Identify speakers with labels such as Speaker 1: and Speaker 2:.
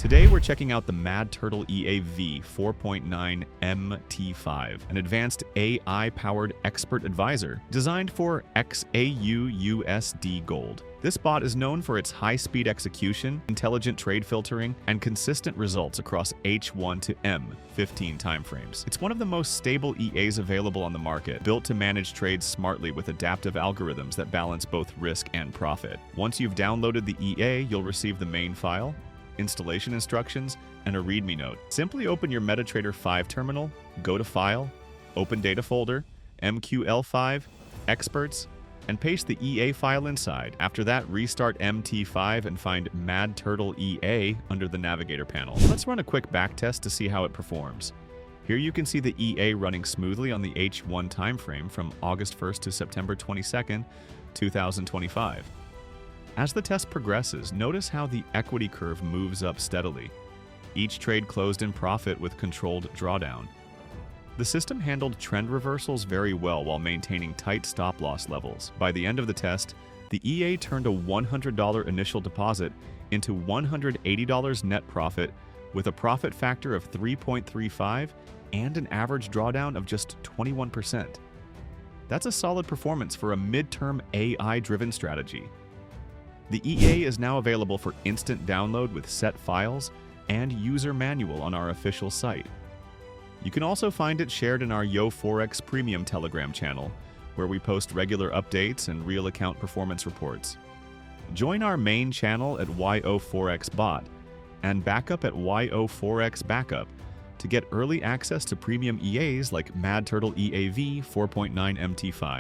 Speaker 1: Today we're checking out the Turtle EA V4.9 MT5, an advanced AI-powered expert advisor designed for XAUUSD gold. This bot is known for its high-speed execution, intelligent trade filtering, and consistent results across H1 to M15 timeframes. It's one of the most stable EAs available on the market, built to manage trades smartly with adaptive algorithms that balance both risk and profit. Once you've downloaded the EA, you'll receive the main file, installation instructions, and a README note. Simply open your MetaTrader 5 terminal, go to File, Open Data Folder, MQL5, Experts, and paste the EA file inside. After that, restart MT5 and find Turtle EA under the Navigator panel. Let's run a quick backtest to see how it performs. Here you can see the EA running smoothly on the H1 timeframe from August 1st to September 22nd, 2025. As the test progresses, notice how the equity curve moves up steadily. Each trade closed in profit with controlled drawdown. The system handled trend reversals very well while maintaining tight stop-loss levels. By the end of the test, the EA turned a $100 initial deposit into $180 net profit with a profit factor of 3.35 and an average drawdown of just 21%. That's a solid performance for a midterm AI-driven strategy. The EA is now available for instant download with set files and user manual on our official site. You can also find it shared in our Yo Forex Premium Telegram channel, where we post regular updates and real account performance reports. Join our main channel at YO Forex Bot and backup at YO Forex Backup to get early access to premium EAs like Turtle EA V4.9 MT5.